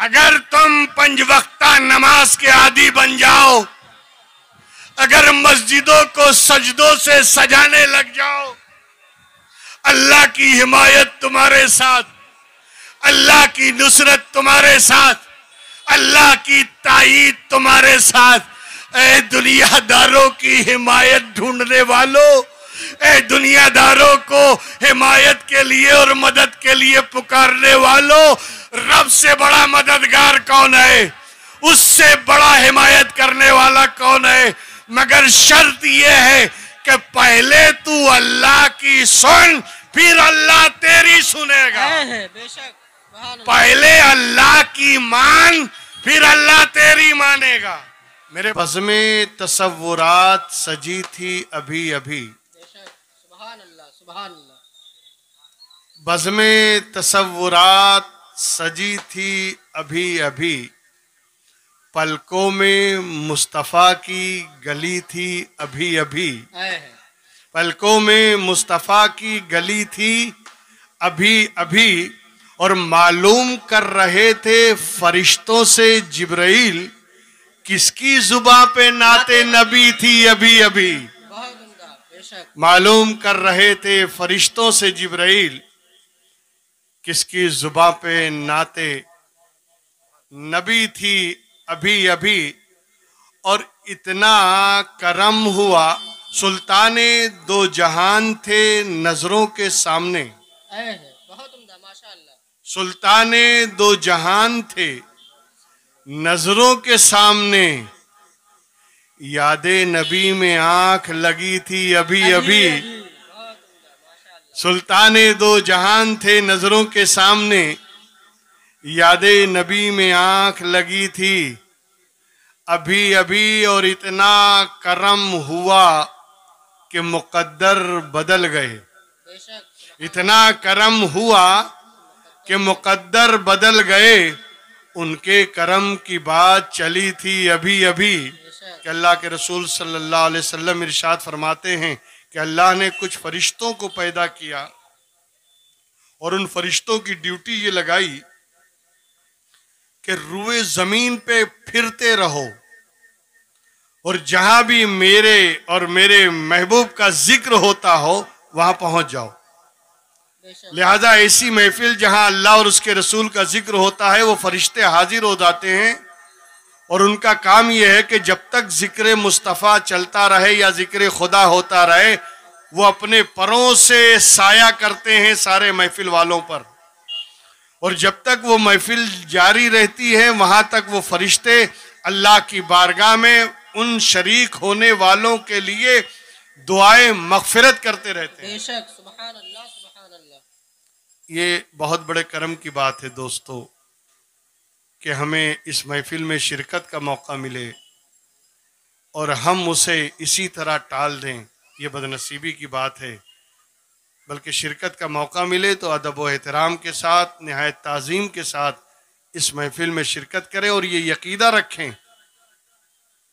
अगर तुम 5 वक्ता नमाज के आदी बन जाओ, अगर मस्जिदों को सजदों से सजाने लग जाओ, अल्लाह की हिमायत तुम्हारे साथ, अल्लाह की नुसरत तुम्हारे साथ, अल्लाह की ताईद तुम्हारे साथ। ऐ दुनियादारों की हिमायत ढूंढने वालों, ऐ दुनियादारों को हिमायत के लिए और मदद के लिए पुकारने वालों, रब से बड़ा मददगार कौन है? उससे बड़ा हिमायत करने वाला कौन है? मगर शर्त यह है कि पहले तू अल्लाह की सुन, फिर अल्लाह तेरी सुनेगा। बेशक, पहले अल्लाह की मान, फिर अल्लाह तेरी मानेगा। मेरे बज़्मे तसव्वुरात सजी थी अभी अभी, सुभान अल्लाह, सुभान अल्लाह। बज़्मे तसव्वुरात सजी थी अभी अभी, पलकों में मुस्तफ़ा की गली थी अभी अभी, पलकों में मुस्तफ़ा की गली थी अभी अभी। और मालूम कर रहे थे फरिश्तों से जिब्राइल, किसकी जुबां पे नाते नबी थी अभी अभी। मालूम कर रहे थे फरिश्तों से जिब्राइल, किसकी जुबां पे नाते नबी थी अभी अभी। और इतना करम हुआ, सुल्ताने दो जहान थे नजरों के सामने, बहुत उम्दा, माशाअल्लाह। सुल्ताने दो जहान थे नजरों के सामने, यादे नबी में आंख लगी थी अभी अभी। सुल्ताने दो जहान थे नजरों के सामने, यादे नबी में आंख लगी थी अभी अभी। और इतना करम हुआ कि मुकद्दर बदल गए, इतना करम हुआ कि मुकद्दर बदल गए। उनके करम की बात चली थी अभी अभी कि अल्लाह के रसूल सल्लल्लाहु अलैहि वसल्लम इरशाद फरमाते हैं कि अल्लाह ने कुछ फरिश्तों को पैदा किया और उन फरिश्तों की ड्यूटी ये लगाई कि रुए जमीन पे फिरते रहो और जहां भी मेरे और मेरे महबूब का जिक्र होता हो वहां पहुंच जाओ। लिहाजा ऐसी महफिल जहां अल्लाह और उसके रसूल का जिक्र होता है, वो फरिश्ते हाजिर हो जाते हैं और उनका काम यह है कि जब तक जिक्र मुस्तफ़ा चलता रहे या जिक्र खुदा होता रहे, वो अपने परों से साया करते हैं सारे महफिल वालों पर। और जब तक वो महफिल जारी रहती है, वहां तक वो फरिश्ते अल्लाह की बारगाह में उन शरीक होने वालों के लिए दुआएं मगफिरत करते रहते हैं। बेशक, सुभान अल्लाह, सुभान अल्लाह। ये बहुत बड़े करम की बात है दोस्तों कि हमें इस महफिल में शिरकत का मौका मिले और हम उसे इसी तरह टाल दें, ये बदनसीबी की बात है। बल्कि शिरकत का मौका मिले तो अदब व एहतराम के साथ, निहायत ताज़ीम के साथ इस महफिल में शिरकत करें और ये यकीदा रखें,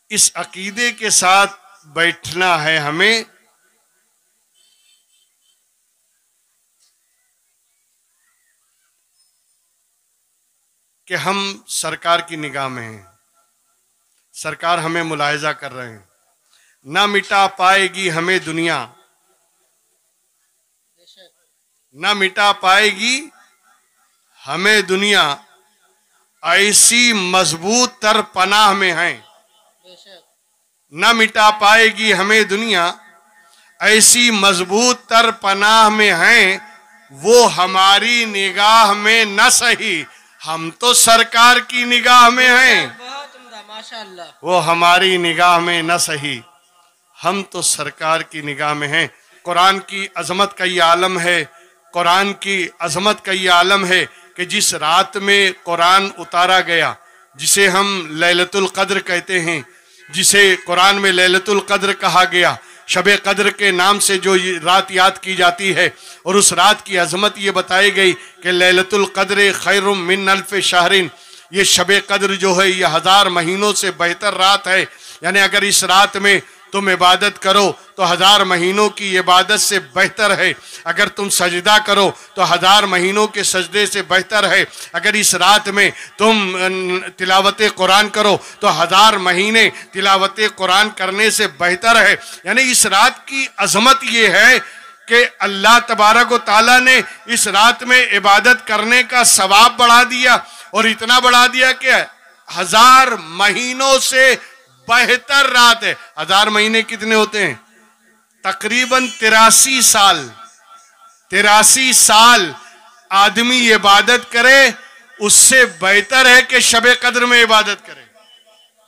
इस अकीदे के साथ बैठना है हमें कि हम सरकार की निगाह में हैं, सरकार हमें मुलाहिजा कर रहे हैं। ना मिटा पाएगी हमें दुनिया, ना मिटा पाएगी हमें दुनिया, ऐसी मजबूत तर पनाह में हैं। ना मिटा पाएगी हमें दुनिया, ऐसी मजबूत तर पनाह में हैं। वो हमारी निगाह में न सही, हम तो सरकार की निगाह में हैं। माशाअल्लाह। वो हमारी निगाह में न सही, हम तो सरकार की निगाह में हैं। कुरान की अजमत का ये आलम है, कुरान की अजमत का ये आलम है कि जिस रात में कुरान उतारा गया, जिसे हम लैलतुल कद्र कहते हैं, जिसे कुरान में लैलतुल कद्र कहा गया, शबे कद्र के नाम से जो रात याद की जाती है, और उस रात की अजमत ये बताई गई कि लैलतुल कद्र खैरुम मिन अल्फ शहरिन, ये शबे कद्र जो है ये 1000 महीनों से बेहतर रात है। यानी अगर इस रात में तुम इबादत करो तो 1000 महीनों की इबादत से बेहतर है। अगर तुम सजदा करो तो 1000 महीनों के सजदे से बेहतर है। अगर इस रात में तुम तिलावत कुरान करो तो 1000 महीने तिलावत कुरान करने से बेहतर है। यानी इस रात की अजमत ये है कि अल्लाह तबारक व तआला ने इस रात में इबादत करने का सवाब बढ़ा दिया, और इतना बढ़ा दिया कि 1000 महीनों से बेहतर रात है। 1000 महीने कितने होते हैं? तकरीबन 83 साल। 83 साल आदमी इबादत करे, उससे बेहतर है कि शबे कद्र में इबादत करे।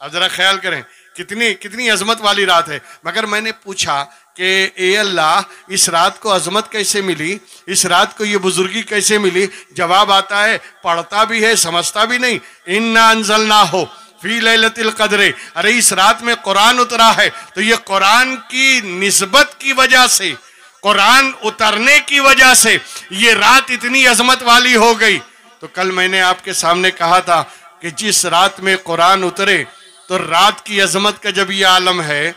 अब जरा ख्याल करें कितनी कितनी अजमत वाली रात है। मगर मैंने पूछा कि ए अल्लाह, इस रात को अजमत कैसे मिली, इस रात को ये बुजुर्गी कैसे मिली? जवाब आता है, पढ़ता भी है समझता भी नहीं। इन्ना अंज़लनाहु फी लैलतिल क़द्र, अरे इस रात में कुरान उतरा है, तो ये कुरान की निस्बत की वजह से, कुरान उतरने की वजह से ये रात इतनी अजमत वाली हो गई। तो कल मैंने आपके सामने कहा था कि जिस रात में कुरान उतरे तो रात की अजमत का जब ये आलम है,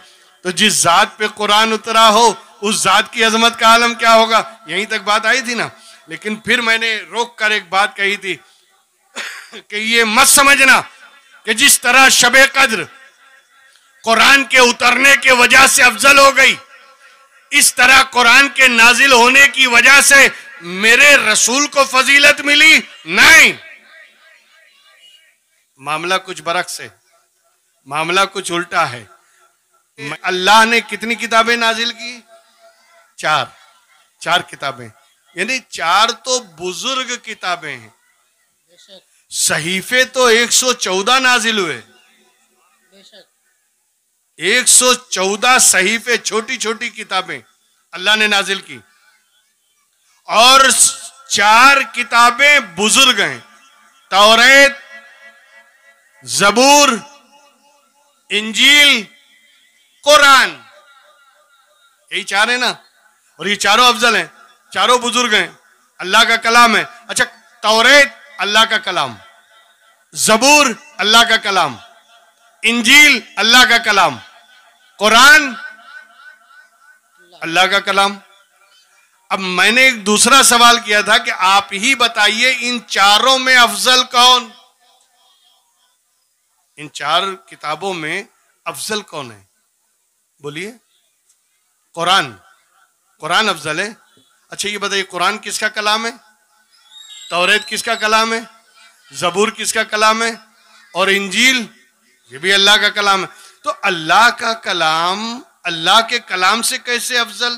तो जिस जात पे कुरान उतरा हो उस जात की अजमत का आलम क्या होगा। यहीं तक बात आई थी ना। लेकिन फिर मैंने रोक कर एक बात कही थी कि ये मत समझना कि जिस तरह शबे कद्र कुरान के उतरने के वजह से अफजल हो गई, इस तरह कुरान के नाजिल होने की वजह से मेरे रसूल को फजीलत मिली। नहीं, मामला कुछ बरक्स है, मामला कुछ उल्टा है। अल्लाह ने कितनी किताबें नाजिल की? 4 किताबें, यानी 4 तो बुजुर्ग किताबें हैं। सहीफे तो 114 नाजिल हुए, 114 सहीफे, छोटी छोटी किताबें अल्लाह ने नाजिल की, और 4 किताबें बुजुर्ग हैं। तौरेत, जबूर, इंजील, कुरान, यही 4 है ना। और ये चारों अफजल हैं, चारों बुजुर्ग हैं, अल्लाह का कलाम है। अच्छा, तौरेत अल्लाह का कलाम, जबूर अल्लाह का कलाम, इंजील अल्लाह का कलाम, कुरान अल्लाह का कलाम। अब मैंने एक दूसरा सवाल किया था कि आप ही बताइए इन चारों में अफजल कौन? इन 4 किताबों में अफजल कौन है? बोलिए। कुरान, कुरान अफजल है। अच्छा ये बताइए, कुरान किसका कलाम है? तौरेत किसका कलाम है? जबूर किसका कलाम है? और इंजील, ये भी अल्लाह का कलाम है। तो अल्लाह का कलाम अल्लाह के कलाम से कैसे अफजल?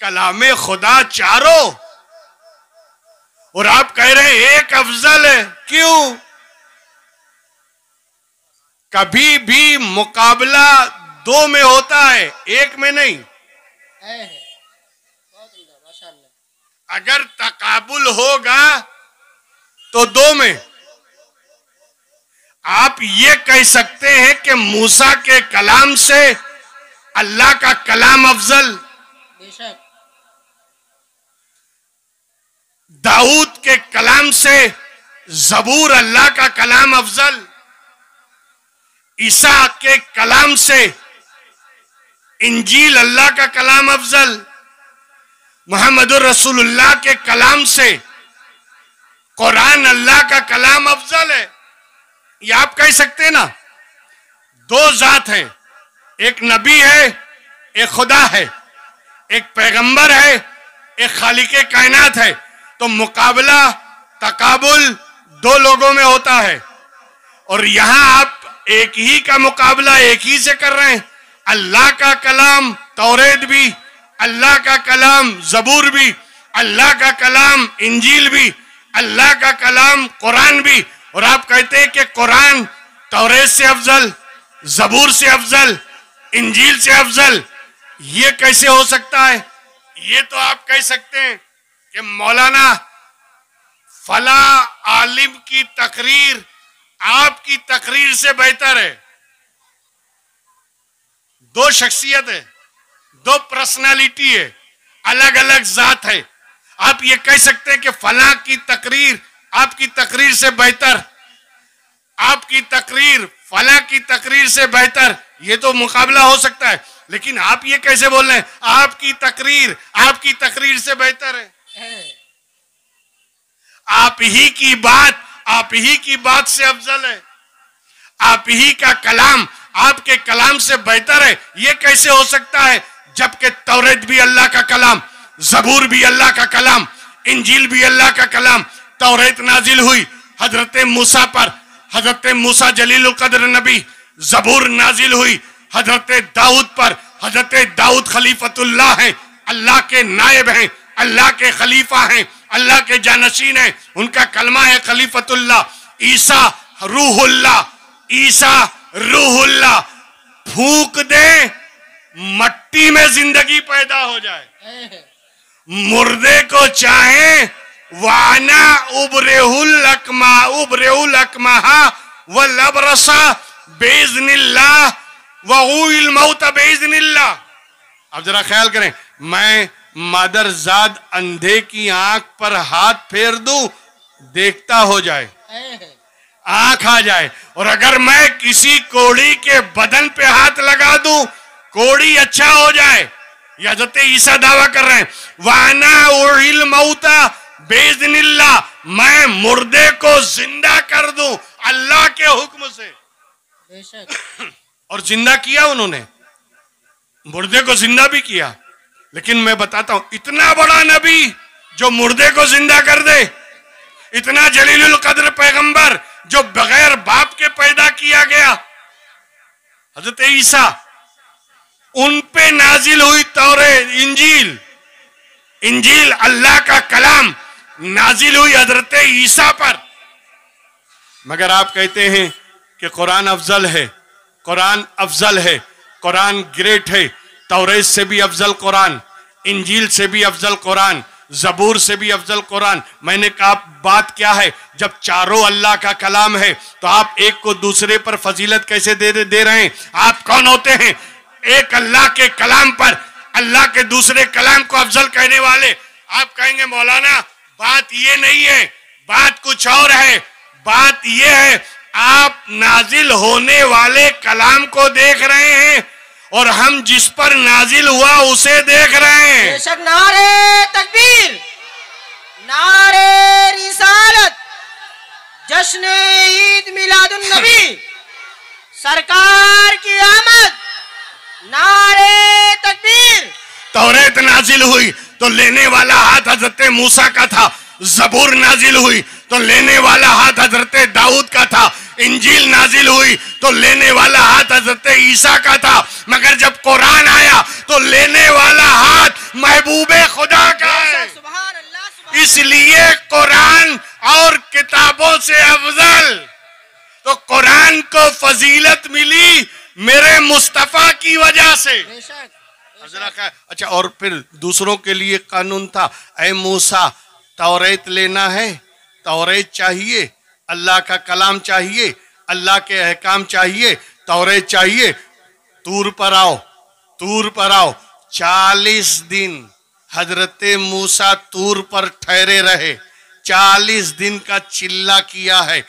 कलामे खुदा चारों, और आप कह रहे हैं एक अफजल है। क्यों? कभी भी मुकाबला 2 में होता है, 1 में नहीं। अगर तकाबुल होगा तो 2 में। आप ये कह सकते हैं कि मूसा के कलाम से अल्लाह का कलाम अफजल, दाऊद के कलाम से जबूर अल्लाह का कलाम अफजल, ईसा के कलाम से इंजील अल्लाह का कलाम अफजल, मुहम्मदुर रसूलुल्लाह के कलाम से कुरान अल्लाह का कलाम अफजल है। ये आप कह सकते हैं ना। 2 जात हैं, एक नबी है, एक खुदा है, एक पैगंबर है, एक खालिके कायनात है। तो मुकाबला, तकाबुल 2 लोगों में होता है, और यहां आप एक ही का मुकाबला एक ही से कर रहे हैं। अल्लाह का कलाम तौरेत भी, अल्लाह का कलाम जबूर भी, अल्लाह का कलाम इंजील भी, अल्लाह का कलाम कुरान भी, और आप कहते हैं कि कुरान तौरेत से अफजल, जबूर से अफजल, इंजील से अफजल। ये कैसे हो सकता है? ये तो आप कह सकते हैं कि मौलाना फला आलिम की तकरीर आपकी तकरीर से बेहतर है। 2 शख्सियत है, 2 पर्सनालिटी है, अलग अलग जात है। आप ये कह सकते हैं कि फला की तकरीर आपकी तकरीर से बेहतर। आपकी तकरीर फला की तकरीर से बेहतर, ये तो मुकाबला हो सकता है, लेकिन आप ये कैसे बोल रहे हैं आपकी तकरीर से बेहतर है? आप ही की बात से अफजल है, आप ही का कलाम आपके कलाम से बेहतर है, ये कैसे हो सकता है? जबकि तौरेत भी अल्लाह का कलाम, जबूर भी अल्लाह का कलाम, इंजील भी अल्लाह का कलाम। तौरेत नाजिल हुई हजरत मूसा पर, हजरत मूसा जलीलुल कद्र नबी। जबूर नाजिल हुई हजरत दाऊद पर, हजरत दाऊद खलीफतुल्लाह हैं, अल्लाह के नायब हैं, अल्लाह के खलीफा हैं, अल्लाह के जानशीन हैं, उनका कलमा है खलीफतुल्लाह। ईसा रूहुल्लाह, फूक दे मट्टी में जिंदगी पैदा हो जाए। मुर्दे को चाहे वाना उबरेहुल अकमहा व लबरसा बेइज़्निल्लाह व हुइल मौत बेइज़्निल्लाह। अब जरा ख्याल करें, मैं मादरजाद अंधे की आंख पर हाथ फेर दूं, देखता हो जाए, आंख आ जाए, और अगर मैं किसी कोड़ी के बदन पे हाथ लगा दूं, कोड़ी अच्छा हो जाए। हज़रत ईसा दावा कर रहे हैं वाना उहिल मौता बेइज़्निल्लाह, मैं मुर्दे को जिंदा कर दूं अल्लाह के हुक्म से। और जिंदा किया उन्होंने, मुर्दे को जिंदा भी किया। लेकिन मैं बताता हूं, इतना बड़ा नबी जो मुर्दे को जिंदा कर दे, इतना जलीलुल कद्र पैगंबर जो बगैर बाप के पैदा किया गया, हजरत ईसा, उन पे नाजिल हुई तौरेत, इंजील अल्लाह का कलाम नाजिल हुई हजरत ईसा पर। मगर आप कहते हैं कि कुरान अफजल है, कुरान अफजल है, कुरान ग्रेट है। तौरेत से भी अफजल कुरान, इंजील से भी अफजल कुरान, जबूर से भी अफजल कुरान। मैंने कहा बात क्या है? जब चारों अल्लाह का कलाम है तो आप एक को दूसरे पर फजीलत कैसे दे रहे हैं? आप कौन होते हैं एक अल्लाह के कलाम पर अल्लाह के दूसरे कलाम को अफजल कहने वाले? आप कहेंगे मौलाना बात ये नहीं है, बात कुछ और है। बात ये है, आप नाजिल होने वाले कलाम को देख रहे हैं और हम जिस पर नाजिल हुआ उसे देख रहे हैं। बेशक नारे तकबीर, नारे रिसालत, जश्न ईद मिलादुन नबी, सरकार की आमद, नारे तकबीर। तौरेत नाजिल हुई तो लेने वाला हाथ हजरत मूसा का था, जबूर नाजिल हुई तो लेने वाला हाथ हजरत दाऊद का था, इंजील नाजिल हुई तो लेने वाला हाथ हजरत ईसा का था। मगर जब कुरान आया तो लेने वाला हाथ महबूबे खुदा का है। इसलिए कुरान और किताबों से अफजल। तो कुरान को फजीलत मिली मेरे मुस्तफा की वजह से। अच्छा, और फिर दूसरों के लिए कानून था, ऐ मूसा तौरेत लेना है, तौरेत चाहिए, अल्लाह का कलाम चाहिए, अल्लाह के अहकाम चाहिए, तौरेत चाहिए, तूर पर आओ। 40 दिन हजरत मूसा तूर पर ठहरे रहे, 40 दिन का चिल्ला किया है,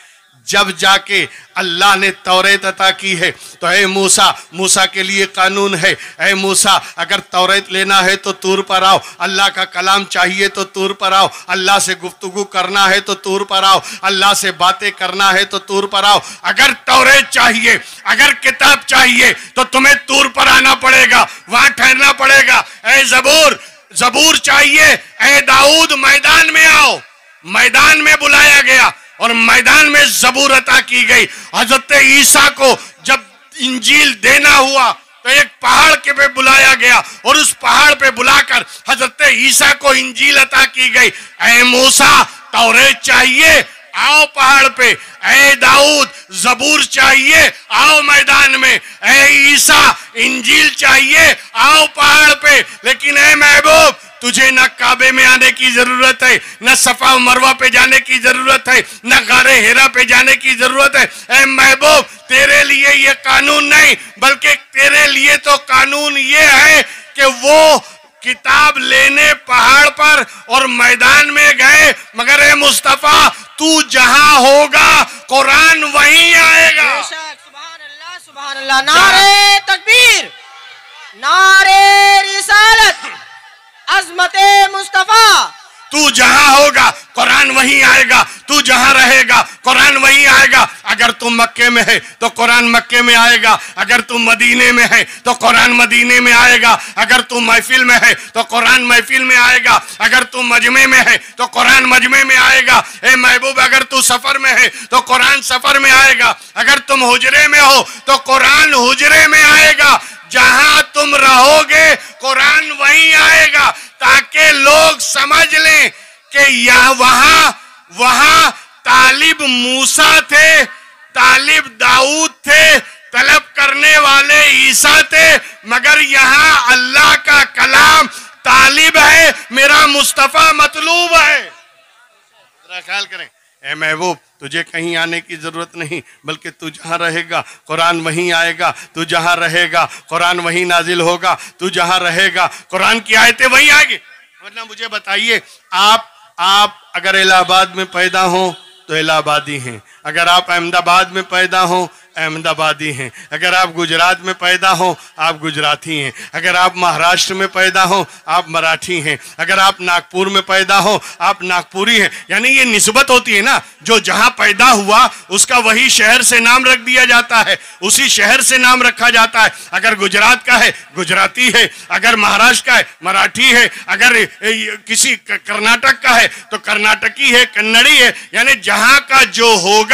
जब जाके अल्लाह ने तौरेत अता की है। तो ऐ मूसा के लिए कानून है, ऐ मूसा अगर तौरेत लेना है तो तूर पर आओ, अल्लाह का कलाम चाहिए तो तूर पर आओ, अल्लाह से गुफ्तगू करना है तो तूर पर आओ, अल्लाह से बातें करना है तो तूर पर आओ। अगर तौरेत चाहिए, अगर किताब चाहिए तो तुम्हें तूर पर आना पड़ेगा, वहां ठहरना पड़ेगा। ऐ जबूर चाहिए, ऐ दाऊद मैदान में आओ। मैदान में बुलाया गया और मैदान में जबूर अता की गई। हजरत ईसा को जब इंजील देना हुआ तो एक पहाड़ के पे बुलाया गया और उस पहाड़ पे बुलाकर हजरत ईसा को इंजील अता की गई। ऐ मूसा तौरेत चाहिए, आओ पहाड़ पे। ऐ दाऊद जबूर चाहिए, आओ मैदान में। ऐ ईसा इंजील चाहिए, आओ पहाड़ पे। लेकिन ऐ महबूब तुझे न काबे में आने की जरूरत है, न सफा मरवा पे जाने की जरूरत है, न गारे हेरा पे जाने की जरूरत है। ऐ महबूब तेरे लिए ये कानून नहीं, बल्कि तेरे लिए तो कानून ये है कि वो किताब लेने पहाड़ पर और मैदान में गए, मगर ए मुस्तफा तू जहां होगा कुरान वहीं आएगा। बेशक, सुभान अल्लाह, सुभान अल्लाह। नारे तकबीर, नारे रिसालत, अज़मते मुस्तफा। तू जहां होगा कुरान वहीं आएगा, तू जहां रहेगा कुरान वहीं आएगा। अगर तू मक्के में है तो कुरान मक्के में आएगा, अगर तू मदीने में है तो कुरान मदीने में आएगा, अगर तू महफिल में है तो कुरान महफिल में आएगा, अगर तू मजमे में है तो कुरान मजमे में आएगा। ए महबूब, अगर तू सफर में है तो कुरान सफर में आएगा, अगर तुम हुजरे में हो तो कुरान हुजरे में आएगा। जहां तुम रहोगे कुरान वहीं आएगा, ताकि लोग समझ लें कि यहां वहां तालिब मूसा थे, तालिब दाऊद थे, तलब करने वाले ईसा थे, मगर यहां अल्लाह का कलाम तालिब है, मेरा मुस्तफा मतलूब है। जरा ख्याल करें। ए महबूब, तुझे कहीं आने की जरूरत नहीं, बल्कि तू जहां रहेगा कुरान वहीं आएगा, तू जहां रहेगा कुरान वहीं नाजिल होगा, तू जहां रहेगा कुरान की आयतें वहीं आएगी। वरना मुझे बताइए, आप अगर इलाहाबाद में पैदा हो तो इलाहाबादी हैं, अगर आप अहमदाबाद में पैदा हो अहमदाबादी हैं, अगर आप गुजरात में पैदा हो आप गुजराती हैं, अगर आप महाराष्ट्र में पैदा हो आप मराठी हैं, अगर आप नागपुर में पैदा हो आप नागपुरी हैं। यानी ये निस्बत होती है ना, जो जहां पैदा हुआ उसका वही शहर से नाम रख दिया जाता है, उसी शहर से नाम रखा जाता है। अगर गुजरात का है गुजराती है, अगर महाराष्ट्र का है मराठी है, अगर किसी कर्नाटक का है तो कर्नाटकी है, कन्नड़ी है। यानी जहां का जो होगा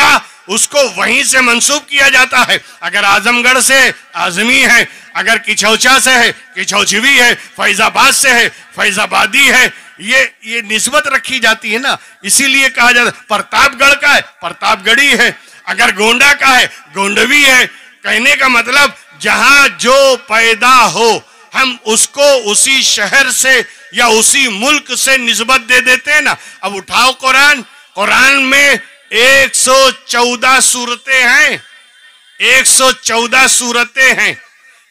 उसको वहीं से मंसूब किया जाता है। अगर आजमगढ़ से आजमी है, अगर किछौचा से है किछौचवी है, फैजाबाद से है फैजाबादी है, ये निस्बत रखी जाती है ना, इसीलिए कहा जाता है। प्रतापगढ़ का है प्रतापगढ़ी है, अगर गोंडा का है गोंडवी है। कहने का मतलब जहां जो पैदा हो हम उसको उसी शहर से या उसी मुल्क से निस्बत दे देते हैं ना। अब उठाओ कुरान में 114 सूरतें हैं, 114 सूरतें हैं,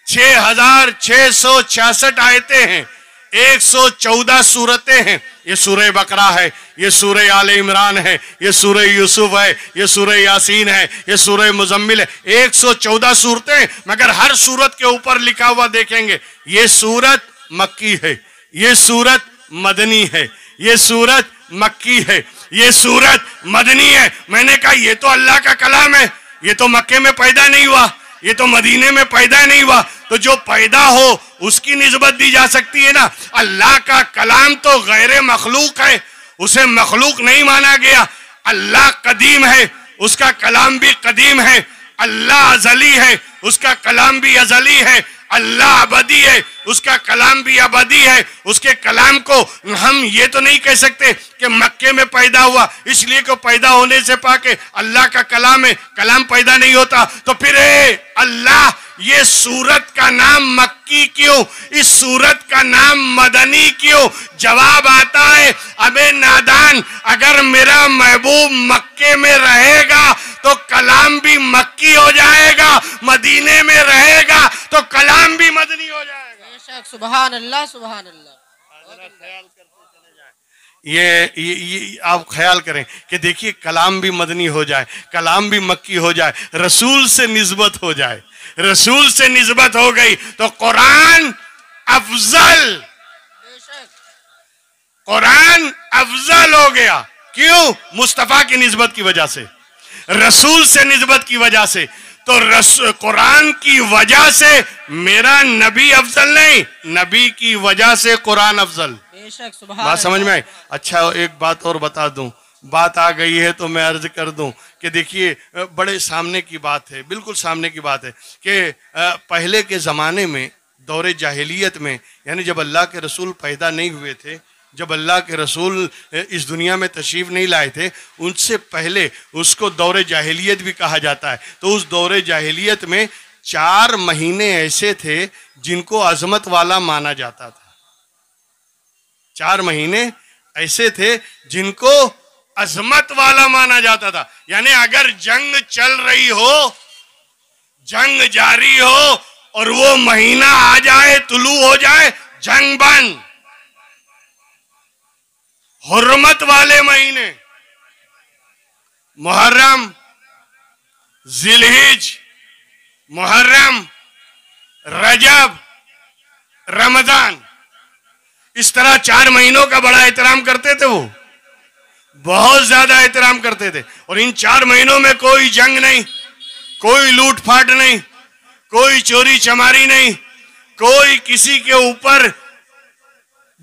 6666 आयतें हैं, 114 सूरतें हैं। ये सूरह बकरा है, ये सूरह आले इमरान है, ये सूरह यूसुफ है, ये सूरह यासीन है, ये सूरह मुजम्मिल है। 114 सूरतें, मगर हर सूरत के ऊपर लिखा हुआ देखेंगे ये सूरत मक्की है, ये सूरत मदनी है, ये सूरत मक्की है, ये सूरत मदनी है। मैंने कहा ये तो अल्लाह का कलाम है, ये तो मक्के में पैदा नहीं हुआ, ये तो मदीने में पैदा नहीं हुआ, तो जो पैदा हो उसकी निस्बत दी जा सकती है ना। अल्लाह का कलाम तो गैर मखलूक है, उसे मखलूक नहीं माना गया। अल्लाह कदीम है, उसका कलाम भी कदीम है। अल्लाह अजली है, उसका कलाम भी अजली है। अल्लाह अबदी है, उसका कलाम भी अबदी है। उसके कलाम को हम ये तो नहीं कह सकते कि मक्के में पैदा हुआ इसलिए कि पैदा होने से पाके अल्लाह का कलाम है, कलाम पैदा नहीं होता। तो फिर अल्लाह, ये सूरत का नाम मक्की क्यों, इस सूरत का नाम मदनी क्यों? जवाब आता है, अबे नादान, अगर मेरा महबूब मक्के में रहेगा तो कलाम भी मक्की हो जाएगा, मदीने में रहेगा तो कलाम भी मदनी हो जाएगा। बेशक, सुभान अल्लाह, सुभान अल्लाह। ये आप ख्याल करें कि देखिए कलाम भी मदनी हो जाए, कलाम भी मक्की हो जाए, रसूल से निस्बत हो जाए, रसूल से निस्बत हो गई तो कुरान अफजल, कुरान अफजल हो गया। क्यों? मुस्तफा की निस्बत की वजह से, रसूल से निस्बत की वजह से। तो कुरान की वजह से मेरा नबी अफजल नहीं, नबी की वजह से कुरान अफजल। बेशक, बात समझ में आई? अच्छा, एक बात और बता दूं, बात आ गई है तो मैं अर्ज कर दूं कि देखिए बड़े सामने की बात है, बिल्कुल सामने की बात है कि पहले के ज़माने में दौरे जाहिलियत में, यानी जब अल्लाह के रसूल पैदा नहीं हुए थे, जब अल्लाह के रसूल इस दुनिया में तशरीफ़ नहीं लाए थे, उनसे पहले उसको दौरे जाहिलियत भी कहा जाता है। तो उस दौरे जाहिलियत में 4 महीने ऐसे थे जिनको अजमत वाला माना जाता था। 4 महीने ऐसे थे जिनको अजमत वाला माना जाता था। यानी अगर जंग चल रही हो, जंग जारी हो और वो महीना आ जाए, तुलू हो जाए, जंग बंद। हुर्मत वाले महीने मुहर्रम, जिलहिज, मुहर्रम, रजब, रमजान, इस तरह 4 महीनों का बड़ा एहतराम करते थे। वो बहुत ज्यादा एहतराम करते थे। और इन 4 महीनों में कोई जंग नहीं, कोई लूटफाट नहीं, कोई चोरी चमारी नहीं, कोई किसी के ऊपर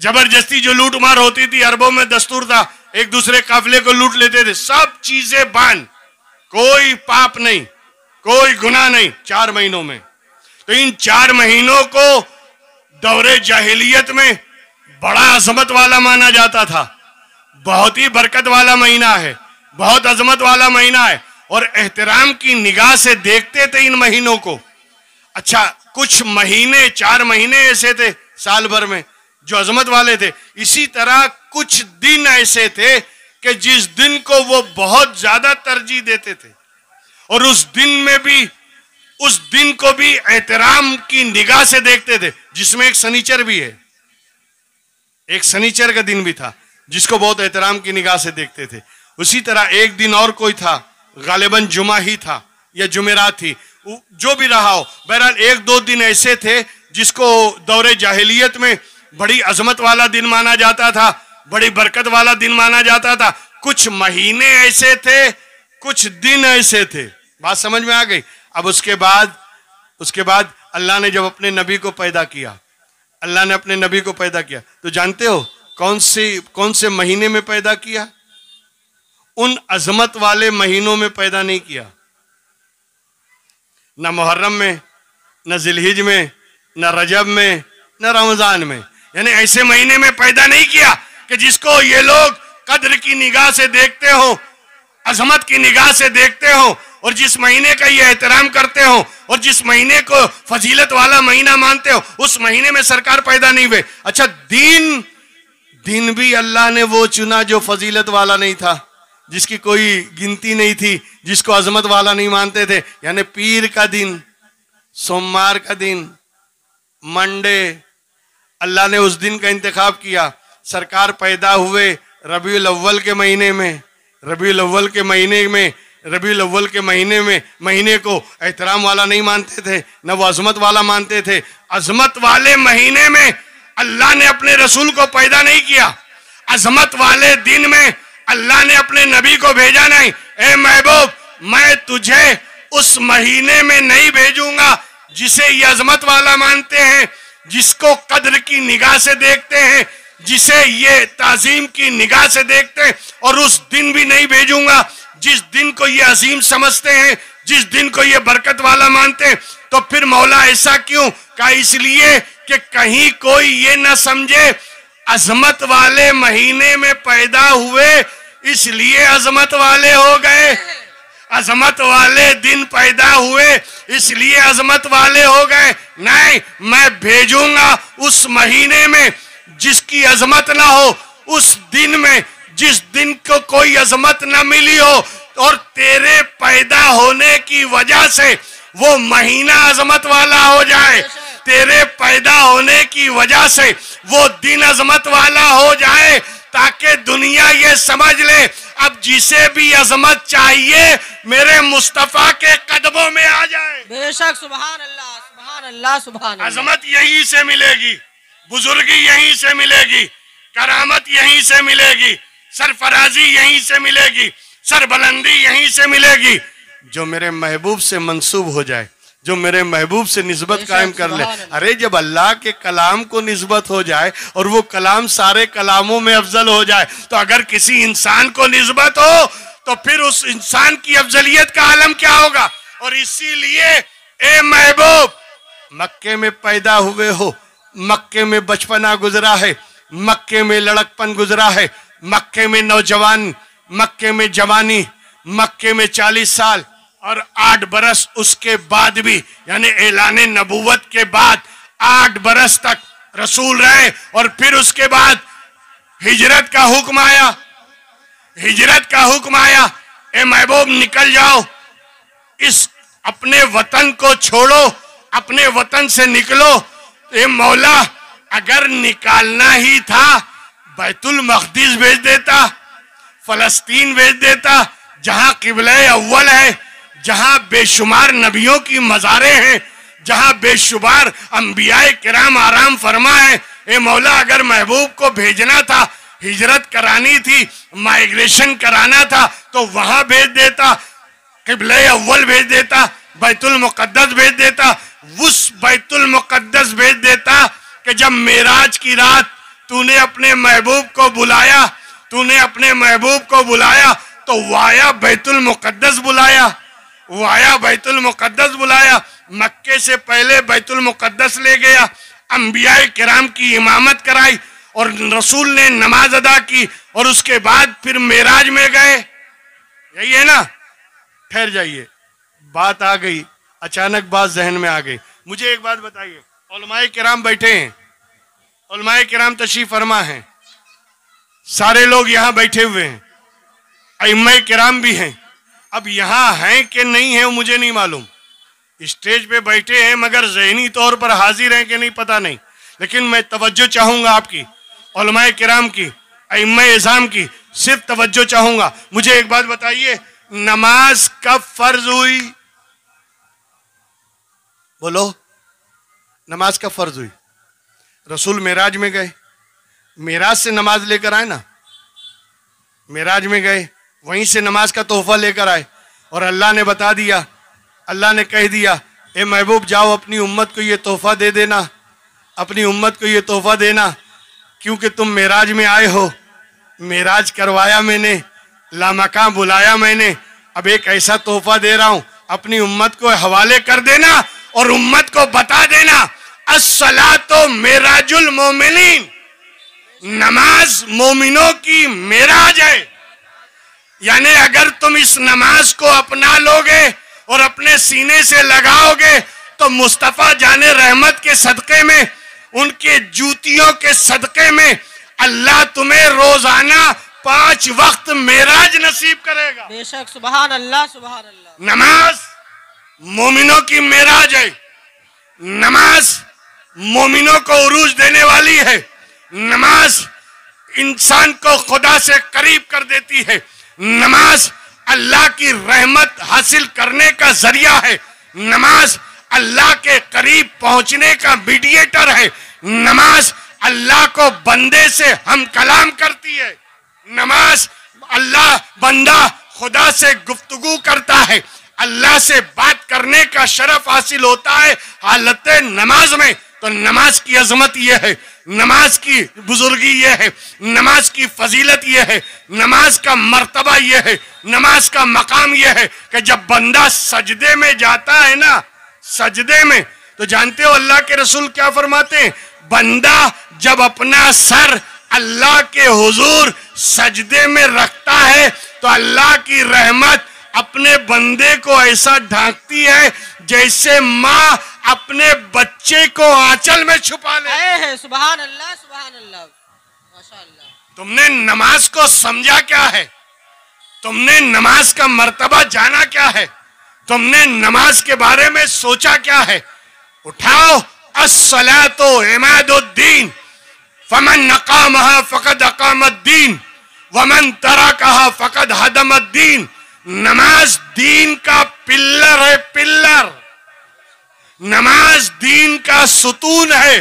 जबरदस्ती जो लूट मार होती थी, अरबों में दस्तूर था, एक दूसरे काफिले को लूट लेते थे। सब चीजें बंद, कोई पाप नहीं, कोई गुनाह नहीं 4 महीनों में। तो इन 4 महीनों को दौरे जाहिलियत में बड़ा अजमत वाला माना जाता था। बहुत ही बरकत वाला महीना है, बहुत अजमत वाला महीना है, और एहतराम की निगाह से देखते थे इन महीनों को। अच्छा, कुछ महीने 4 महीने ऐसे थे साल भर में जो अजमत वाले थे। इसी तरह कुछ दिन ऐसे थे कि जिस दिन को वो बहुत ज्यादा तरजीह देते थे, और उस दिन में भी, उस दिन को भी एहतराम की निगाह से देखते थे, जिसमें एक शनिचर भी है। एक शनिचर का दिन भी था जिसको बहुत एहतराम की निगाह से देखते थे। उसी तरह एक दिन और कोई था, गालिबन जुमा ही था या जुमेरात थी, जो भी रहा हो। बहरहाल 1-2 दिन ऐसे थे जिसको दौरे जाहिलियत में बड़ी अजमत वाला दिन माना जाता था, बड़ी बरकत वाला दिन माना जाता था। कुछ महीने ऐसे थे, कुछ दिन ऐसे थे। बात समझ में आ गई? अब उसके बाद अल्लाह ने जब अपने नबी को पैदा किया, अल्लाह ने अपने नबी को पैदा किया, तो जानते हो कौन से महीने में पैदा किया? उन अजमत वाले महीनों में पैदा नहीं किया, न मुहर्रम में, न जिलहिज में, न रजब में, न रमजान में। यानी ऐसे महीने में पैदा नहीं किया कि जिसको ये लोग कद्र की निगाह से देखते हो, अजमत की निगाह से देखते हो, और जिस महीने का ये एहतराम करते हो, और जिस महीने को फजीलत वाला महीना मानते हो, उस महीने में सरकार पैदा नहीं हुए। अच्छा, दिन भी अल्लाह ने वो चुना जो फजीलत वाला नहीं था, जिसकी कोई गिनती नहीं थी, जिसको अजमत वाला नहीं मानते थे। यानी पीर का दिन, सोमवार का दिन, मंडे, अल्लाह ने उस दिन का इंतखाब किया। सरकार पैदा हुए रबीउल अव्वल के महीने में, रबीउल अव्वल के महीने में महीने को एहतराम वाला नहीं मानते थे, न वो अजमत वाला मानते थे। अजमत वाले महीने में अल्लाह ने अपने रसूल को पैदा नहीं किया। अजमत वाले दिन में अल्लाह ने अपने नबी को भेजा नहीं। ए महबूब, मैं तुझे उस महीने में नहीं भेजूंगा जिसे ये अजमत वाला मानते हैं, जिसको कद्र की निगाह से देखते हैं, जिसे ये ताजीम की निगाह से देखते हैं, और उस दिन भी नहीं भेजूंगा जिस दिन को ये अजीम समझते हैं, जिस दिन को ये बरकत वाला मानते हैं। तो फिर मौला ऐसा क्यों? का इसलिए कि कहीं कोई ये ना समझे अजमत वाले महीने में पैदा हुए इसलिए अजमत वाले हो गए, अजमत वाले दिन पैदा हुए इसलिए अजमत वाले हो गए। नहीं, मैं भेजूंगा उस महीने में जिसकी अजमत ना हो, उस दिन में जिस दिन को कोई अजमत ना मिली हो, और तेरे पैदा होने की वजह से वो महीना अजमत वाला हो जाए, तेरे पैदा होने की वजह से वो दिन अजमत वाला हो जाए, ताकि दुनिया ये समझ ले अब जिसे भी अजमत चाहिए मेरे मुस्तफा के कदमों में आ जाए। बेशक, सुभान अल्लाह, सुभान अल्लाह, सुभान अल्लाह। अजमत यहीं से मिलेगी, बुजुर्गी यहीं से मिलेगी, करामत यहीं से मिलेगी, सरफराजी यहीं से मिलेगी, सरबलंदी यहीं से मिलेगी। जो मेरे महबूब से मंसूब हो जाए, जो मेरे महबूब से निस्बत कायम कर ले। अरे जब अल्लाह के कलाम को निस्बत हो जाए और वो कलाम सारे कलामों में अफजल हो जाए, तो अगर किसी इंसान को निस्बत हो तो फिर उस इंसान की अफजलियत का आलम क्या होगा। और इसीलिए ए महबूब, मक्के में पैदा हुए हो, मक्के में बचपना गुजरा है, मक्के में लड़कपन गुजरा है, मक्के में नौजवान, मक्के में जवानी, मक्के में 40 साल और 8 बरस उसके बाद भी, यानी ऐलाने नबूवत के बाद 8 बरस तक रसूल रहे। और फिर उसके बाद हिजरत का हुक्म आया, हिजरत का हुक्म आया। ए महबूब, निकल जाओ, इस अपने वतन को छोड़ो, अपने वतन से निकलो। ए मौला, अगर निकालना ही था बैतुल मक़दिस भेज देता, फलस्तीन भेज देता, जहां किबला अव्वल है, जहां बेशुमार नबियों की मज़ारें हैं, जहां बेशुमार अंबियाए किराम आराम फरमा है। ए मौला, अगर महबूब को भेजना था, हिजरत करानी थी, माइग्रेशन कराना था, तो वहां भेज देता, क़िबले अव्वल भेज देता, बैतुल मुक़द्दस भेज देता, उस बैतुल मुक़द्दस भेज देता कि जब मेराज की रात तूने अपने महबूब को बुलाया, तूने अपने महबूब को बुलाया, तो वाया बैतुल मुक़द्दस बुलाया, वाया बैतुल मुक़द्दस बुलाया। मक्के से पहले बैतुल मुक़द्दस ले गया, अंबियाए किराम की इमामत कराई और रसूल ने नमाज अदा की, और उसके बाद फिर मेराज में गए। यही है ना? ठहर जाइए, बात आ गई, अचानक बात जहन में आ गई। मुझे एक बात बताइए, उलमाए किराम बैठे हैं, उलमाए किराम तशरीफ फरमा हैं, सारे लोग यहाँ बैठे हुए हैं, अइम्माए किराम भी हैं। अब यहाँ हैं कि नहीं है मुझे नहीं मालूम, स्टेज पे बैठे हैं मगर ज़हनी तौर पर हाजिर हैं कि नहीं पता नहीं, लेकिन मैं तवज्जो चाहूंगा आपकी, उलमाए किराम की, अइम्माए इज़ाम की, सिर्फ तवज्जो चाहूंगा। मुझे एक बात बताइए, नमाज कब फर्ज हुई? बोलो, नमाज कब फर्ज हुई? रसूल मेराज में गए, मेराज से नमाज लेकर आए ना, मेराज में गए, वहीं से नमाज का तोहफा लेकर आए, और अल्लाह ने बता दिया, अल्लाह ने कह दिया, ए महबूब जाओ अपनी उम्मत को ये तोहफा दे देना, अपनी उम्मत को ये तोहफा देना, क्योंकि तुम मेराज में आए हो, मेराज करवाया मैंने, लामकां बुलाया मैंने, अब एक ऐसा तोहफा दे रहा हूं, अपनी उम्मत को हवाले कर देना और उम्मत को बता देना, अस्सलातो मेराजुल मोमिनीन, नमाज मोमिनों की मेराज है। यानी अगर तुम इस नमाज को अपना लोगे और अपने सीने से लगाओगे, तो मुस्तफा जाने रहमत के सदके में, उनके जूतियों के सदके में अल्लाह तुम्हें रोजाना 5 वक्त मेराज नसीब करेगा। बेशक, सुभान अल्लाह, सुभान अल्लाह। नमाज मोमिनों की मेराज है, नमाज मोमिनों को उरूज देने वाली है, नमाज इंसान को खुदा से करीब कर देती है, नमाज अल्लाह की रहमत हासिल करने का जरिया है, नमाज अल्लाह के करीब पहुंचने का मीडिएटर है, नमाज अल्लाह को बंदे से हम कलाम करती है, नमाज अल्लाह बंदा खुदा से गुफ्तगू करता है, अल्लाह से बात करने का शरफ हासिल होता है हालत नमाज में। तो नमाज की अजमत यह है, नमाज की बुजुर्गी यह है, नमाज की फजीलत यह है, नमाज का मर्तबा यह है, नमाज का मकाम यह है कि जब बंदा सजदे में जाता है ना, सजदे में, तो जानते हो अल्लाह के रसूल क्या फरमाते हैं? बंदा जब अपना सर अल्लाह के हुजूर सजदे में रखता है, तो अल्लाह की रहमत अपने बंदे को ऐसा ढांकती है जैसे माँ अपने बच्चे को आंचल में छुपा ले है। सुभान अल्लाह, सुभान अल्लाह, माशाअल्लाह। तुमने नमाज को समझा क्या है? तुमने नमाज का मर्तबा जाना क्या है? तुमने नमाज के बारे में सोचा क्या है? उठाओ, अस्सलातो इमादुद्दीन, फमन अकामहा फकद अकामद्दीन, वमन तरकहा फकद हदमद्दीन। नमाज दीन का पिल्लर है, पिल्लर। नमाज दीन का सुतून है।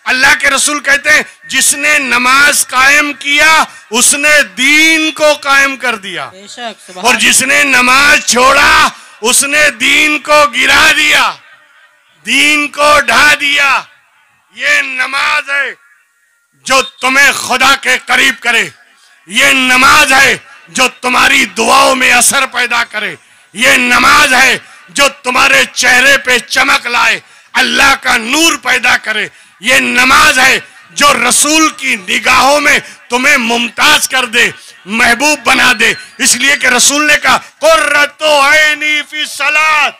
अल्लाह के रसूल कहते हैं, जिसने नमाज कायम किया उसने दीन को कायम कर दिया, और जिसने नमाज छोड़ा उसने दीन को गिरा दिया, दीन को ढा दिया। ये नमाज है जो तुम्हें खुदा के करीब करे, ये नमाज है जो तुम्हारी दुआओं में असर पैदा करे, ये नमाज है जो तुम्हारे चेहरे पे चमक लाए, अल्लाह का नूर पैदा करे, ये नमाज है जो रसूल की निगाहों में तुम्हें मुमताज कर दे, महबूब बना दे। इसलिए कि रसूल ने कहा, कुर्रतु ऐनी फी सलात,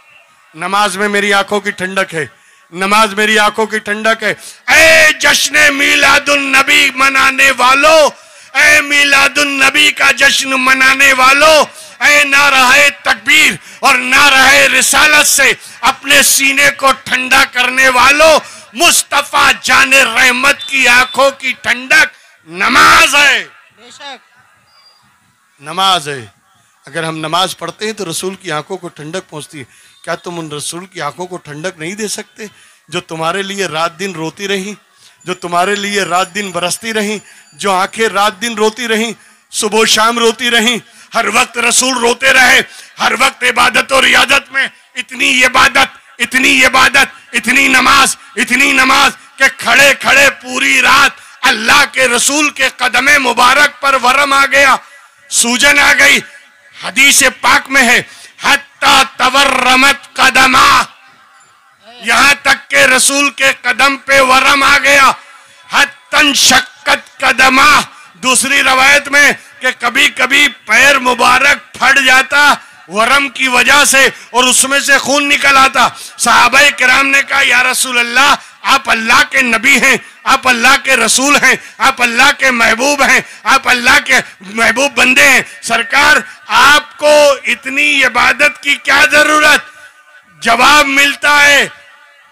नमाज में मेरी आंखों की ठंडक है, नमाज मेरी आंखों की ठंडक है। ए जश्न मीलादुन नबी मनाने वालों, ए मीलादुन नबी का जश्न मनाने वालों, ऐ ना रहे तकबीर और ना रहे रिसालत से अपने सीने को ठंडा करने वालों, मुस्तफा जाने रहमत की आंखों की ठंडक नमाज है, बेशक नमाज है। अगर हम नमाज पढ़ते हैं तो रसूल की आंखों को ठंडक पहुंचती है। क्या तुम उन रसूल की आंखों को ठंडक नहीं दे सकते जो तुम्हारे लिए रात दिन रोती रही, जो तुम्हारे लिए रात दिन बरसती रही, जो आंखें रात दिन रोती रही, सुबह शाम रोती रही, हर वक्त रसूल रोते रहे, हर वक्त इबादत और रियादत में इतनी इबादत, इतनी इबादत, इतनी नमाज कि खड़े खड़े पूरी रात अल्लाह के रसूल के कदमे मुबारक पर वरम आ गया, सूजन आ गई। हदीस पाक में है हत्ता तवर्रमत कदमा, यहां तक के रसूल के कदम पे वरम आ गया। हत्तन शक्कत कदमा, दूसरी रवायत में कि कभी कभी पैर मुबारक फट जाता वरम की वजह से और उसमें से खून निकल आता। सहाबाए किराम ने कहा या रसूल अल्लाह, आप अल्लाह के नबी हैं, आप अल्लाह के रसूल हैं, आप अल्लाह के महबूब हैं, आप अल्लाह के महबूब बंदे हैं, सरकार आपको इतनी इबादत की क्या जरूरत? जवाब मिलता है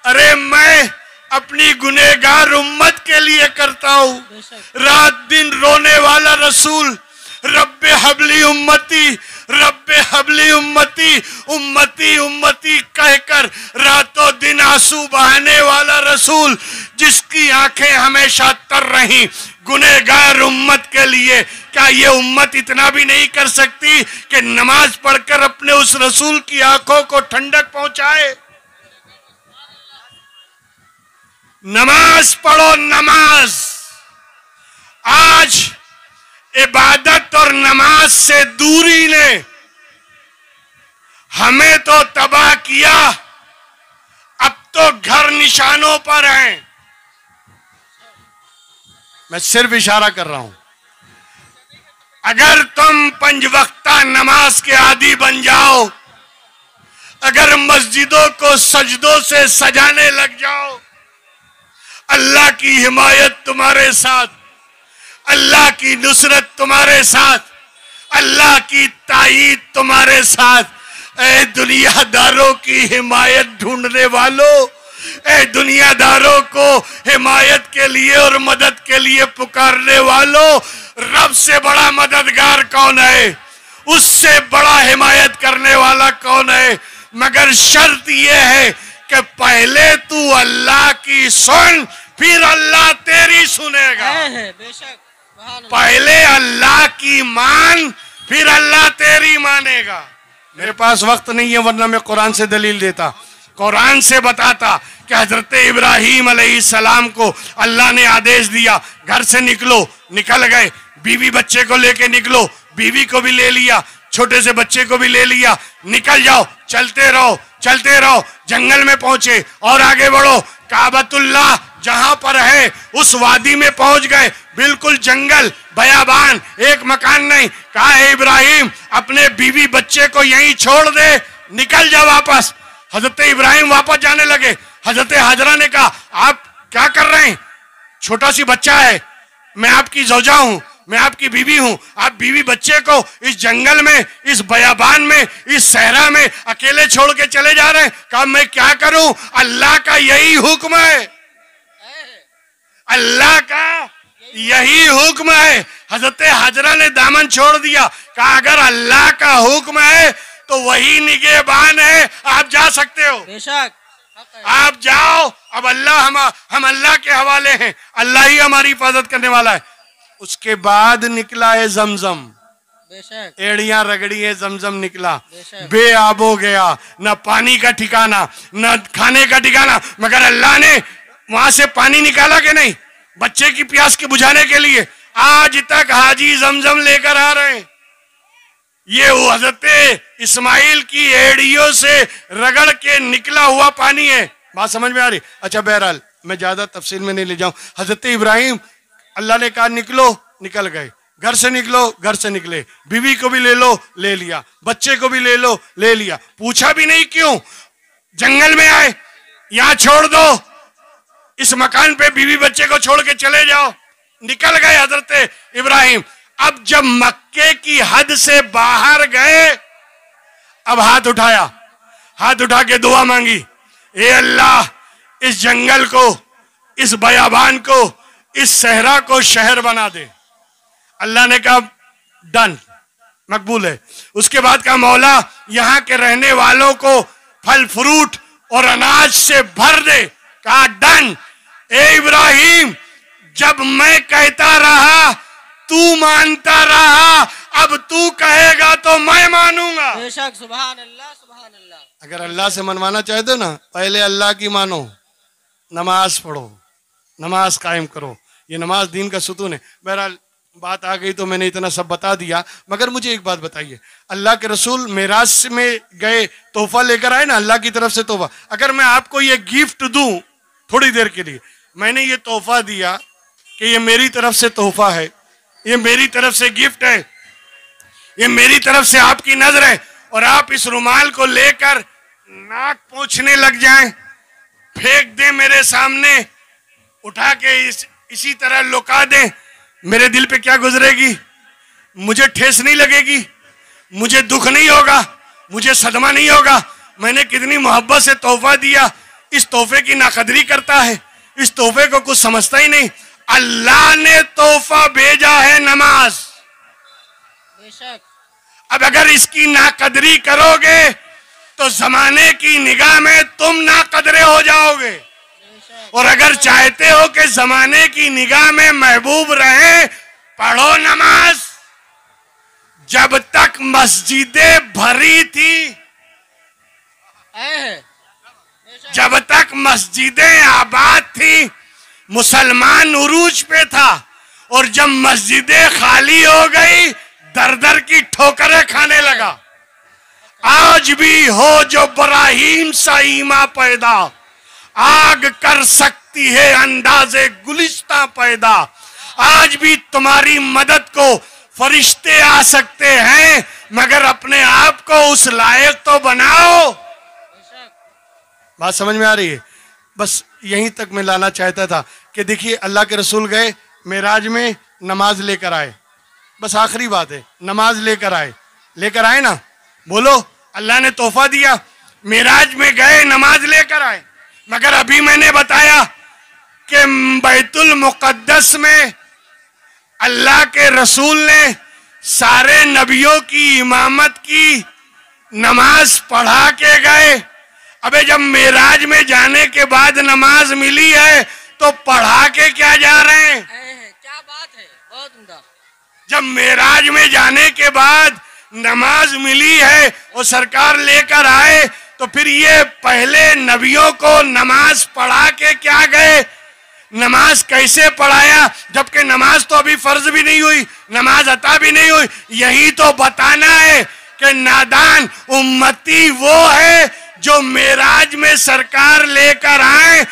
अरे मैं अपनी गुनहगार उम्मत के लिए करता हूं। रात दिन रोने वाला रसूल रब्बे हबली उम्मती, रब्बे हबली उम्मती, उम्मती उम्मती कहकर रातों दिन आंसू बहाने वाला रसूल, जिसकी आंखें हमेशा तर रही गुनहगार उम्मत के लिए। क्या ये उम्मत इतना भी नहीं कर सकती कि नमाज पढ़कर अपने उस रसूल की आंखों को ठंडक पहुंचाए? नमाज पढ़ो, नमाज। आज इबादत और नमाज से दूरी ने हमें तो तबाह किया, अब तो घर निशानों पर हैं। मैं सिर्फ इशारा कर रहा हूं, अगर तुम 5 वक्ता नमाज के आदी बन जाओ, अगर मस्जिदों को सजदों से सजाने लग जाओ, अल्लाह की हिमायत तुम्हारे साथ, अल्लाह की नुसरत तुम्हारे साथ, अल्लाह की ताईद तुम्हारे साथ। ए दुनियादारों की हिमायत ढूंढने वालों, ए दुनियादारों को हिमायत के लिए और मदद के लिए पुकारने वालों, रब से बड़ा मददगार कौन है? उससे बड़ा हिमायत करने वाला कौन है? मगर शर्त यह है कि पहले तू अल्लाह की सुन, फिर अल्लाह तेरी सुनेगा। बेशक, पहले अल्लाह की मान, फिर अल्लाह तेरी मानेगा। मेरे पास वक्त नहीं है, वरना मैं कुरान से दलील देता, कुरान से बताता कि हजरत इब्राहीम अलैहिस्सलाम को अल्लाह ने आदेश दिया घर से निकलो, निकल गए। बीवी बच्चे को लेके निकलो, बीवी को भी ले लिया, छोटे से बच्चे को भी ले लिया, निकल जाओ, चलते रहो, चलते रहो। जंगल में पहुंचे और आगे बढ़ो, काबतुल्लाह जहां पर है उस वादी में पहुंच गए, बिल्कुल जंगल बयाबान, एक मकान नहीं। कहा है इब्राहिम अपने बीवी बच्चे को यहीं छोड़ दे, निकल जा वापस। हजरत इब्राहिम वापस जाने लगे। हजरत हाजरा ने कहा आप क्या कर रहे हैं? छोटा सी बच्चा है, मैं आपकी ज़ौजा हूं, मैं आपकी बीवी हूं, आप बीवी बच्चे को इस जंगल में, इस बयाबान में, इस सहरा में अकेले छोड़ के चले जा रहे हैं। कहा मैं क्या करूं, अल्लाह का यही हुक्म है, अल्लाह का यही हुक्म है। हजरत हाजरा ने दामन छोड़ दिया, कहा अगर अल्लाह का हुक्म है तो वही निगहबान है, आप जा सकते हो, बेशक आप जाओ। अब अल्लाह हम अल्लाह के हवाले हैं, अल्लाह ही हमारी हिफाजत करने वाला है। उसके बाद निकला है जमजम, बेशक एड़ियां रगड़ी है, जमजम निकला, बेआब हो गया, न पानी का ठिकाना, न खाने का ठिकाना। मगर अल्लाह ने वहां से पानी निकाला कि नहीं, बच्चे की प्यास के बुझाने के लिए। आज तक हाजी जमजम लेकर आ रहे हैं। ये वो हजरत इस्माइल की एड़ियों से रगड़ के निकला हुआ पानी है। बात समझ में आ रही? अच्छा, बहरहाल मैं ज्यादा तफसील में नहीं ले जाऊं। हजरत इब्राहिम अल्लाह ने कहा निकलो, निकल गए। घर से निकलो, घर से निकले। बीवी को भी ले लो, ले लिया। बच्चे को भी ले लो, ले लिया। पूछा भी नहीं क्यों, जंगल में आए, यहां छोड़ दो, इस मकान पे बीवी बच्चे को छोड़ के चले जाओ। निकल गए हजरत इब्राहिम। अब जब मक्के की हद से बाहर गए, अब हाथ उठाया, हाथ उठा के दुआ मांगी, ए अल्लाह इस जंगल को, इस बयाबान को, इस सहरा को शहर बना दे। अल्लाह ने कहा डन, मकबूल है। उसके बाद का मौला यहाँ के रहने वालों को फल फ्रूट और अनाज से भर दे। कहा डन। ए इब्राहिम, जब मैं कहता रहा तू मानता रहा, अब तू कहेगा तो मैं मानूंगा। बेशक, सुभान अल्लाह, सुभान अल्लाह। अगर अल्लाह से मनवाना चाहते हो ना, पहले अल्लाह की मानो, नमाज पढ़ो, नमाज कायम करो। ये नमाज दीन का सुतून है। बहरहाल बात आ गई तो मैंने इतना सब बता दिया, मगर मुझे एक बात बताइए, अल्लाह के रसूल मेराज में गए, तोहफा लेकर आए ना, अल्लाह की तरफ से तोहफा। अगर मैं आपको ये गिफ्ट दूं थोड़ी देर के लिए, मैंने ये तोहफा दिया कि ये मेरी तरफ से तोहफा है, ये मेरी तरफ से गिफ्ट है, ये मेरी तरफ से आपकी नजर है, और आप इस रुमाल को लेकर नाक पोंछने लग जाएं, फेंक दें मेरे सामने, उठा के इसी तरह लुका दें, मेरे दिल पे क्या गुजरेगी? मुझे ठेस नहीं लगेगी, मुझे दुख नहीं होगा, मुझे सदमा नहीं होगा। मैंने कितनी मोहब्बत से तोहफा दिया, इस तोहफे की नाकदरी करता है, इस तोहफे को कुछ समझता ही नहीं। अल्लाह ने तोहफा भेजा है नमाज। बेशक। अब अगर इसकी नाकदरी करोगे तो जमाने की निगाह में तुम नाकदरे हो जाओगे, और अगर चाहते हो कि जमाने की निगाह में महबूब रहे, पढ़ो नमाज। जब तक मस्जिदें भरी थी, जब तक मस्जिदें आबाद थी, मुसलमान उरूज पे था, और जब मस्जिदें खाली हो गई, दर दर की ठोकरें खाने लगा। आज भी हो जो इब्राहीम सा ईमा पैदा, आग कर सकती है अंदाजे गुलिस्तां पैदा। आज भी तुम्हारी मदद को फरिश्ते आ सकते हैं, मगर अपने आप को उस लायक तो बनाओ। बात समझ में आ रही है? बस यहीं तक मैं लाना चाहता था कि देखिए, अल्लाह के रसूल गए मेराज में, नमाज लेकर आए। बस आखिरी बात है, नमाज लेकर आए, लेकर आए ना, बोलो। अल्लाह ने तोहफा दिया, मेराज में गए, नमाज लेकर आए। मगर अभी मैंने बताया कि बैतुल मुकद्दस में अल्लाह के रसूल ने सारे नबियों की इमामत की, नमाज पढ़ा के गए। अबे जब मेराज में जाने के बाद नमाज मिली है तो पढ़ा के क्या जा रहे हैं? क्या बात है, बहुत उम्दा। जब मेराज में जाने के बाद नमाज मिली है और सरकार लेकर आए, तो फिर ये पहले नबियों को नमाज पढ़ा के क्या गए? नमाज कैसे पढ़ाया, जबकि नमाज तो अभी फर्ज भी नहीं हुई, नमाज अता भी नहीं हुई। यही तो बताना है कि नादान उम्मती वो है जो मेराज में सरकार लेकर आए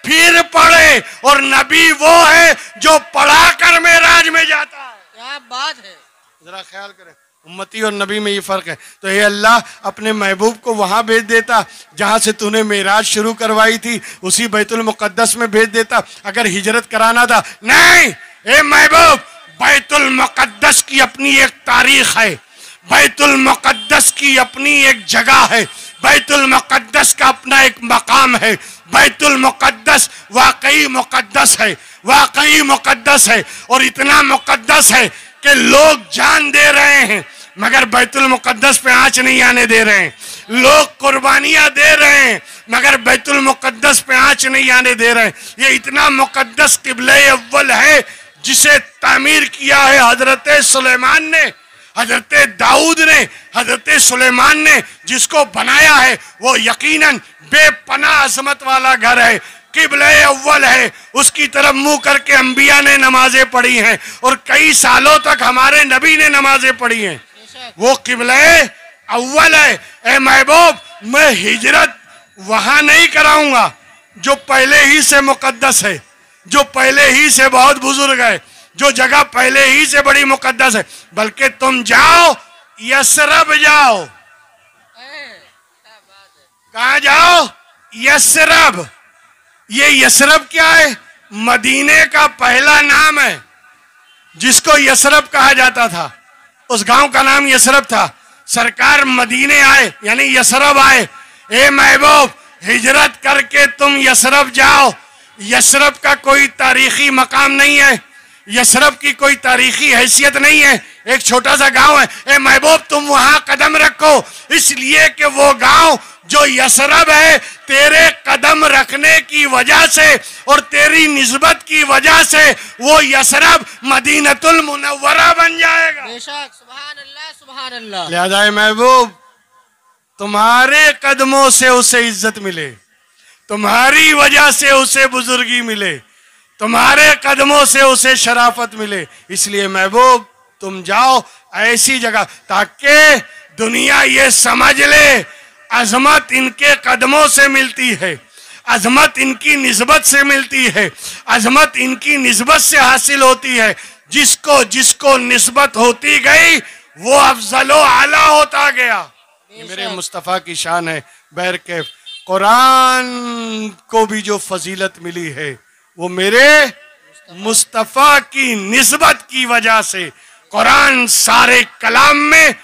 फिर पढ़े, और नबी वो है जो पढ़ा कर मेराज में जाता है। क्या बात है, जरा ख्याल करें, उम्मती और नबी में ये फर्क है। तो ये अल्लाह अपने महबूब को वहां भेज देता जहां से तूने मेराज शुरू करवाई थी, उसी बैतुल मुकद्दस में भेज देता। अगर हिजरत कराना था, नहीं, ए महबूब, बैतुल मुकद्दस की अपनी एक तारीख है, बैतुल मुकद्दस की अपनी एक जगह है, बैतुल मुकद्दस का अपना एक मकाम है। बैतुल मुकद्दस वाकई मुकद्दस है, वाकई मुकद्दस है, और इतना मुकद्दस है कि लोग जान दे रहे हैं मगर बैतुल मुकद्दस पे आंच नहीं आने दे रहे हैं। लोग कुर्बानियां दे रहे हैं मगर बैतुल मुकद्दस पे आंच नहीं आने दे रहे हैं। ये इतना मुकद्दस किबले अव्वल है जिसे तामीर किया है हजरत सुलेमान ने, हजरत दाऊद ने, हजरत सुलेमान ने। जिसको बनाया है वो यकीनन बेपनाह अजमत वाला घर है, किबले अव्वल है, उसकी तरफ मुंह करके अंबिया ने नमाजें पढ़ी हैं, और कई सालों तक हमारे नबी ने नमाजें पढ़ी हैं। वो किबले अव्वल है। ए महबूब, मैं हिजरत वहां नहीं कराऊंगा जो पहले ही से मुकद्दस है, जो पहले ही से बहुत बुजुर्ग है, जो जगह पहले ही से बड़ी मुकद्दस है, बल्कि तुम जाओ यसरब जाओ। कहां जाओ? यसरब। ये यसरब क्या है? मदीने का पहला नाम है, जिसको यसरब कहा जाता था। उस गांव का नाम यसरब था। सरकार मदीने आए यानी यसरब आए। ए महबूब, हिजरत करके तुम यसरब जाओ। यसरब का कोई तारीखी मकाम नहीं है, यसरब की कोई तारीखी हैसियत नहीं है, एक छोटा सा गांव है। ए महबूब तुम वहां कदम रखो, इसलिए कि वो गांव जो यसरब है तेरे कदम रखने की वजह से और तेरी निस्बत की वजह से वो यसरब मदीनतुल मुनव्वरा बन जाएगा। बेशक, सुभान अल्लाह, सुभान अल्लाह। लिहाजा महबूब तुम्हारे कदमों से उसे इज्जत मिले, तुम्हारी वजह से उसे बुजुर्गी मिले, तुम्हारे कदमों से उसे शराफत मिले। इसलिए महबूब तुम जाओ ऐसी जगह ताकि दुनिया ये समझ ले अजमत इनके कदमों से मिलती है, अजमत इनकी निस्बत से मिलती है, अजमत इनकी निस्बत से हासिल होती है। जिसको जिसको निस्बत होती गई वो अफजलो आला होता गया। ये मेरे मुस्तफ़ा की शान है। बैरकैफ कुरान को भी जो फजीलत मिली है वो मेरे मुस्तफ़ा की निस्बत की वजह से कुरान सारे कलाम में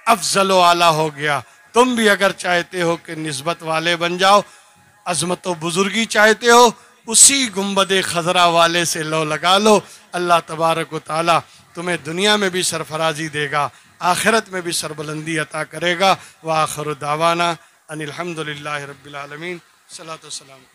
अफजलो आला हो गया। तुम भी अगर चाहते हो कि निस्बत वाले बन जाओ, अजमत व बुजुर्गी चाहते हो, उसी गुंबद खजरा वाले से लो लगा लो। अल्लाह तबारक व तआला तुम्हें दुनिया में भी सरफराजी देगा, आखिरत में भी सरबुलंदी अता करेगा। व आखिर दावाना अनिल हम्दुलिल्लाहि रब्बिल आलमीन। सलातो सलाम।